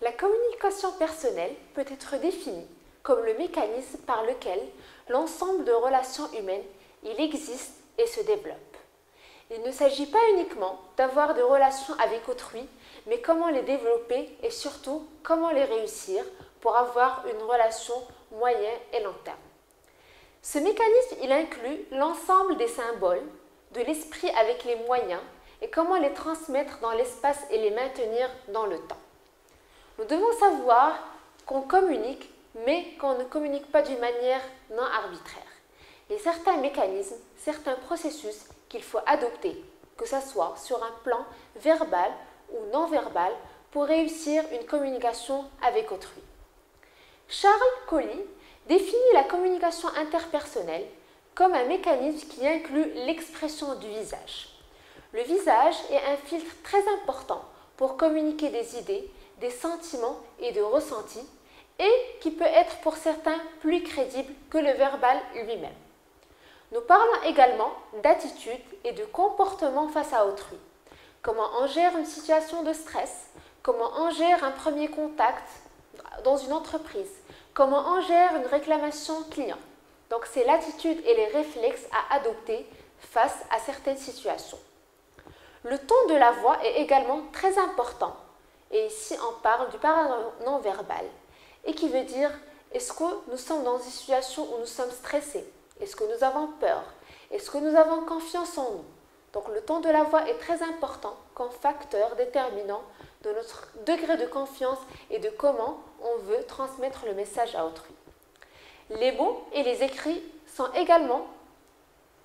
La communication personnelle peut être définie comme le mécanisme par lequel l'ensemble de relations humaines il existe et se développe. Il ne s'agit pas uniquement d'avoir des relations avec autrui, mais comment les développer et surtout comment les réussir pour avoir une relation moyen et long terme. Ce mécanisme il inclut l'ensemble des symboles, de l'esprit avec les moyens et comment les transmettre dans l'espace et les maintenir dans le temps. Nous devons savoir qu'on communique, mais qu'on ne communique pas d'une manière non arbitraire. Il y a certains mécanismes, certains processus qu'il faut adopter, que ce soit sur un plan verbal ou non verbal, pour réussir une communication avec autrui. Charles Colly définit la communication interpersonnelle comme un mécanisme qui inclut l'expression du visage. Le visage est un filtre très important pour communiquer des idées, des sentiments et des ressentis, et qui peut être pour certains plus crédible que le verbal lui-même. Nous parlons également d'attitude et de comportement face à autrui. Comment on gère une situation de stress, comment on gère un premier contact dans une entreprise, comment on gère une réclamation client. Donc c'est l'attitude et les réflexes à adopter face à certaines situations. Le ton de la voix est également très important. Et ici, on parle du paranormal non verbal. Et qui veut dire, est-ce que nous sommes dans une situation où nous sommes stressés? Est-ce que nous avons peur? Est-ce que nous avons confiance en nous? Donc le ton de la voix est très important comme facteur déterminant de notre degré de confiance et de comment on veut transmettre le message à autrui. Les mots et les écrits sont également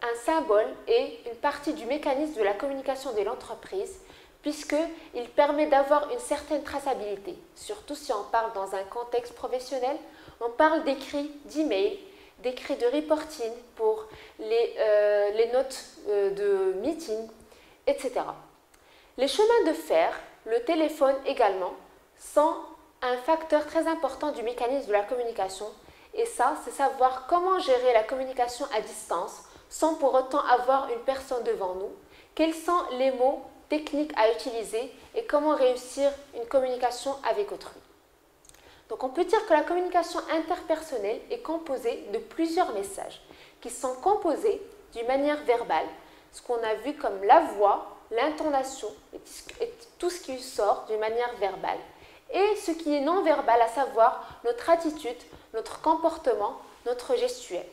un symbole et une partie du mécanisme de la communication de l'entreprise, puisqu'il permet d'avoir une certaine traçabilité. Surtout si on parle dans un contexte professionnel, on parle d'écrits d'email, d'écrits de reporting pour les notes de meeting, etc. Les chemins de fer, le téléphone également, sont un facteur très important du mécanisme de la communication. Et ça, c'est savoir comment gérer la communication à distance sans pour autant avoir une personne devant nous. Quels sont les mots techniques à utiliser et comment réussir une communication avec autrui. Donc on peut dire que la communication interpersonnelle est composée de plusieurs messages qui sont composés d'une manière verbale, ce qu'on a vu comme la voix, l'intonation et tout ce qui sort d'une manière verbale, et ce qui est non verbal, à savoir notre attitude, notre comportement, notre gestuelle.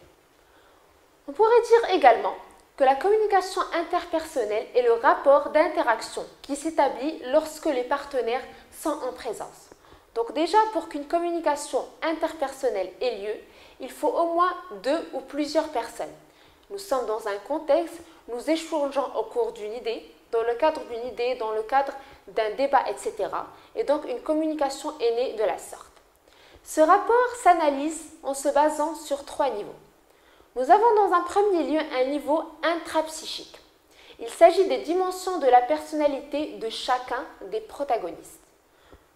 On pourrait dire également que la communication interpersonnelle est le rapport d'interaction qui s'établit lorsque les partenaires sont en présence. Donc déjà, pour qu'une communication interpersonnelle ait lieu, il faut au moins 2 ou plusieurs personnes. Nous sommes dans un contexte, nous échangeons au cours d'une idée, dans le cadre d'une idée, dans le cadre d'un débat, etc. Et donc une communication est née de la sorte. Ce rapport s'analyse en se basant sur 3 niveaux. Nous avons dans un premier lieu un niveau intrapsychique. Il s'agit des dimensions de la personnalité de chacun des protagonistes.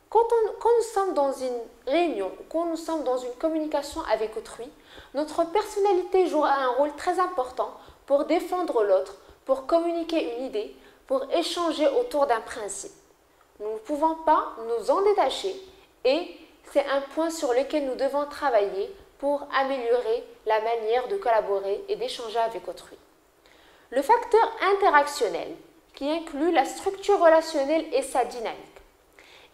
Quand nous sommes dans une réunion, quand nous sommes dans une communication avec autrui, notre personnalité jouera un rôle très important pour défendre l'autre, pour communiquer une idée, pour échanger autour d'un principe. Nous ne pouvons pas nous en détacher et c'est un point sur lequel nous devons travailler pour améliorer la manière de collaborer et d'échanger avec autrui. Le facteur interactionnel, qui inclut la structure relationnelle et sa dynamique.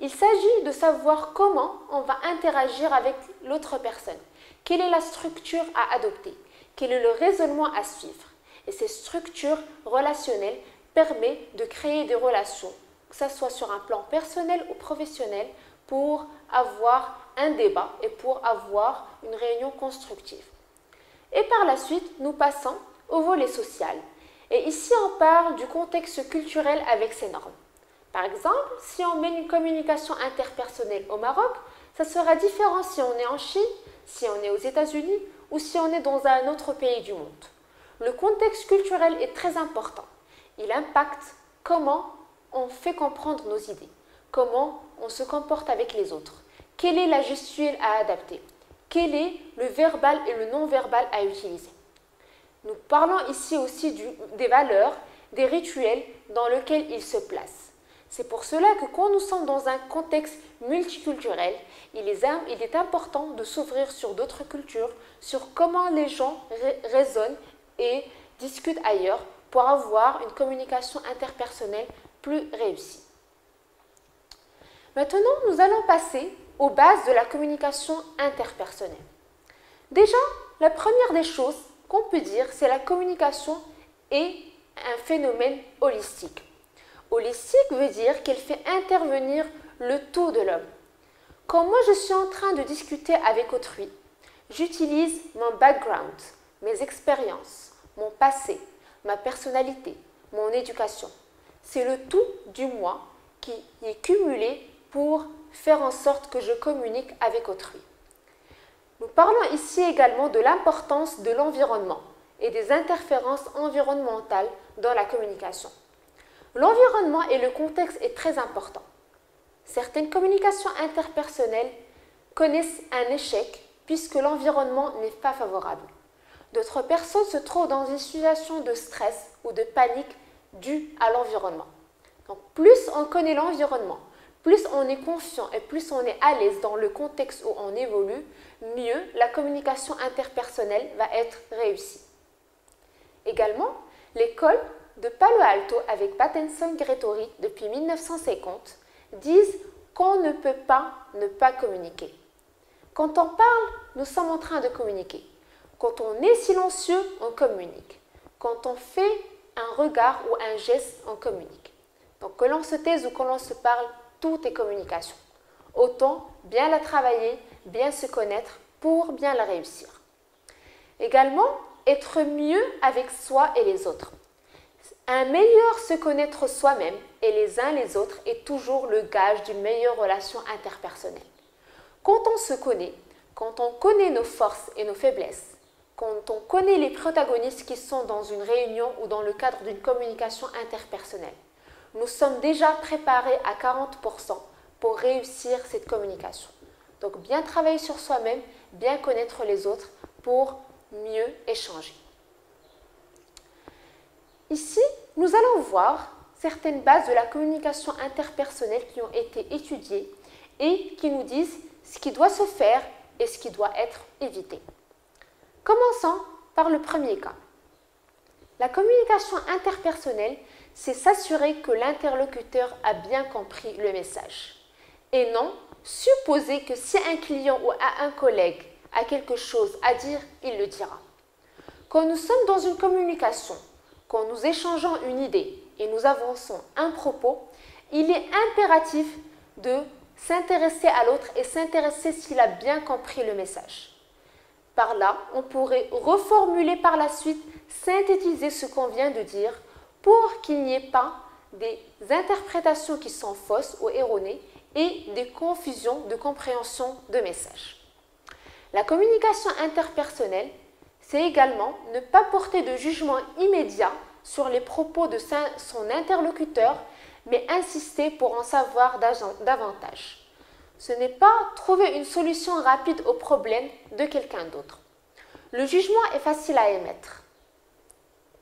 Il s'agit de savoir comment on va interagir avec l'autre personne, quelle est la structure à adopter, quel est le raisonnement à suivre. Et ces structures relationnelles permettent de créer des relations, que ce soit sur un plan personnel ou professionnel, pour avoir un débat et pour avoir une réunion constructive. Et par la suite, nous passons au volet social. Et ici, on parle du contexte culturel avec ses normes. Par exemple, si on mène une communication interpersonnelle au Maroc, ça sera différent si on est en Chine, si on est aux États-Unis ou si on est dans un autre pays du monde. Le contexte culturel est très important. Il impacte comment on fait comprendre nos idées, comment on se comporte avec les autres, quelle est la gestuelle à adapter, quel est le verbal et le non-verbal à utiliser. Nous parlons ici aussi des valeurs, des rituels dans lesquels ils se placent. C'est pour cela que quand nous sommes dans un contexte multiculturel, il est important de s'ouvrir sur d'autres cultures, sur comment les gens raisonnent et discutent ailleurs pour avoir une communication interpersonnelle plus réussie. Maintenant, nous allons passer aux bases de la communication interpersonnelle. Déjà, la première des choses qu'on peut dire, c'est la communication est un phénomène holistique. Holistique veut dire qu'elle fait intervenir le tout de l'homme. Quand moi je suis en train de discuter avec autrui, j'utilise mon background, mes expériences, mon passé, ma personnalité, mon éducation. C'est le tout du moi qui est cumulé pour faire en sorte que je communique avec autrui. Nous parlons ici également de l'importance de l'environnement et des interférences environnementales dans la communication. L'environnement et le contexte est très important. Certaines communications interpersonnelles connaissent un échec puisque l'environnement n'est pas favorable. D'autres personnes se trouvent dans une situation de stress ou de panique due à l'environnement. Donc, plus on connaît l'environnement, plus on est confiant et plus on est à l'aise dans le contexte où on évolue, mieux la communication interpersonnelle va être réussie. Également, l'école de Palo Alto avec Patterson Gregori depuis 1950 disent qu'on ne peut pas ne pas communiquer. Quand on parle, nous sommes en train de communiquer. Quand on est silencieux, on communique. Quand on fait un regard ou un geste, on communique. Donc que l'on se taise ou que l'on se parle, tout est communication. Autant bien la travailler, bien se connaître pour bien la réussir. Également, être mieux avec soi et les autres. Un meilleur se connaître soi-même et les uns les autres est toujours le gage d'une meilleure relation interpersonnelle. Quand on se connaît, quand on connaît nos forces et nos faiblesses, quand on connaît les protagonistes qui sont dans une réunion ou dans le cadre d'une communication interpersonnelle, nous sommes déjà préparés à 40% pour réussir cette communication. Donc bien travailler sur soi-même, bien connaître les autres pour mieux échanger. Ici, nous allons voir certaines bases de la communication interpersonnelle qui ont été étudiées et qui nous disent ce qui doit se faire et ce qui doit être évité. Commençons par le premier cas. La communication interpersonnelle, c'est s'assurer que l'interlocuteur a bien compris le message. Et non supposer que si un client ou un collègue a quelque chose à dire, il le dira. Quand nous sommes dans une communication, quand nous échangeons une idée et nous avançons un propos, il est impératif de s'intéresser à l'autre et s'intéresser s'il a bien compris le message. Par là, on pourrait reformuler par la suite, synthétiser ce qu'on vient de dire pour qu'il n'y ait pas des interprétations qui sont fausses ou erronées et des confusions de compréhension de messages. La communication interpersonnelle, c'est également ne pas porter de jugement immédiat sur les propos de son interlocuteur, mais insister pour en savoir davantage. Ce n'est pas trouver une solution rapide au problème de quelqu'un d'autre. Le jugement est facile à émettre.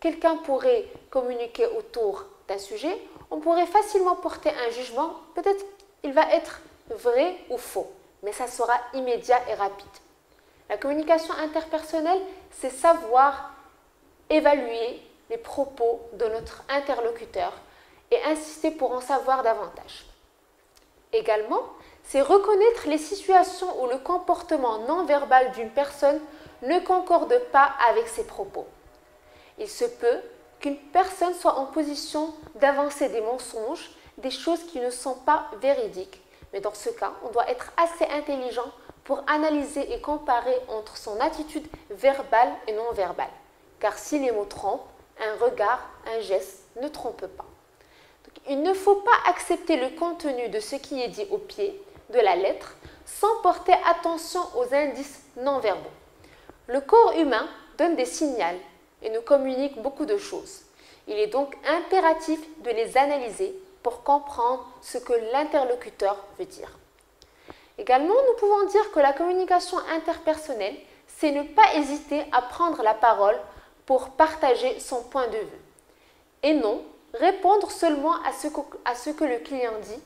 Quelqu'un pourrait communiquer autour d'un sujet, on pourrait facilement porter un jugement, peut-être il va être vrai ou faux, mais ça sera immédiat et rapide. La communication interpersonnelle, c'est savoir évaluer les propos de notre interlocuteur et insister pour en savoir davantage. Également, c'est reconnaître les situations où le comportement non verbal d'une personne ne concorde pas avec ses propos. Il se peut qu'une personne soit en position d'avancer des mensonges, des choses qui ne sont pas véridiques. Mais dans ce cas, on doit être assez intelligent pour analyser et comparer entre son attitude verbale et non verbale. Car si les mots trompent, un regard, un geste ne trompe pas. Donc, il ne faut pas accepter le contenu de ce qui est dit au pied de la lettre sans porter attention aux indices non verbaux. Le corps humain donne des signaux et nous communique beaucoup de choses. Il est donc impératif de les analyser pour comprendre ce que l'interlocuteur veut dire. Également, nous pouvons dire que la communication interpersonnelle, c'est ne pas hésiter à prendre la parole pour partager son point de vue. Et non répondre seulement à ce que le client dit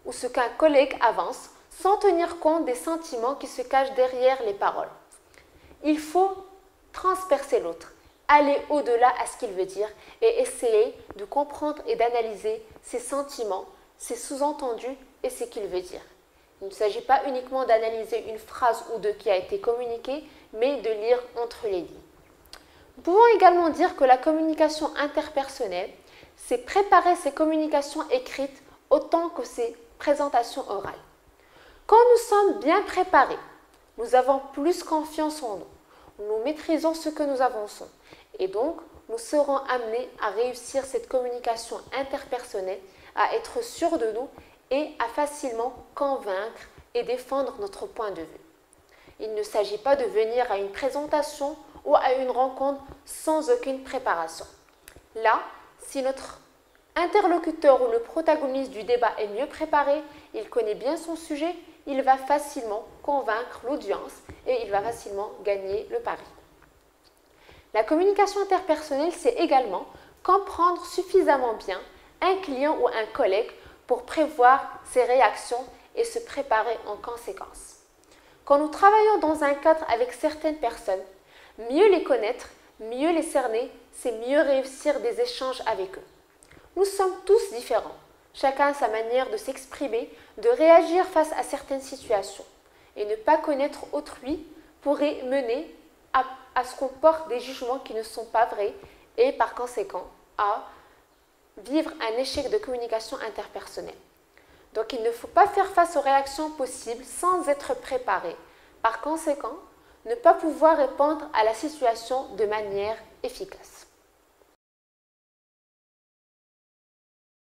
ou ce qu'un collègue avance sans tenir compte des sentiments qui se cachent derrière les paroles. Il faut transpercer l'autre, aller au-delà à ce qu'il veut dire et essayer de comprendre et d'analyser ses sentiments, ses sous-entendus et ce qu'il veut dire. Il ne s'agit pas uniquement d'analyser une phrase ou deux qui a été communiquée, mais de lire entre les lignes. Nous pouvons également dire que la communication interpersonnelle, c'est préparer ses communications écrites autant que ses présentations orales. Quand nous sommes bien préparés, nous avons plus confiance en nous, nous maîtrisons ce que nous avançons et donc nous serons amenés à réussir cette communication interpersonnelle, à être sûrs de nous et à facilement convaincre et défendre notre point de vue. Il ne s'agit pas de venir à une présentation ou à une rencontre sans aucune préparation. Là, si notre interlocuteur ou le protagoniste du débat est mieux préparé, il connaît bien son sujet, il va facilement convaincre l'audience et il va facilement gagner le pari. La communication interpersonnelle, c'est également comprendre suffisamment bien un client ou un collègue pour prévoir ses réactions et se préparer en conséquence. Quand nous travaillons dans un cadre avec certaines personnes, mieux les connaître, mieux les cerner, c'est mieux réussir des échanges avec eux. Nous sommes tous différents, chacun a sa manière de s'exprimer, de réagir face à certaines situations. Et ne pas connaître autrui pourrait mener à ce qu'on porte des jugements qui ne sont pas vrais et par conséquent à vivre un échec de communication interpersonnelle. Donc il ne faut pas faire face aux réactions possibles sans être préparé. Par conséquent, ne pas pouvoir répondre à la situation de manière efficace.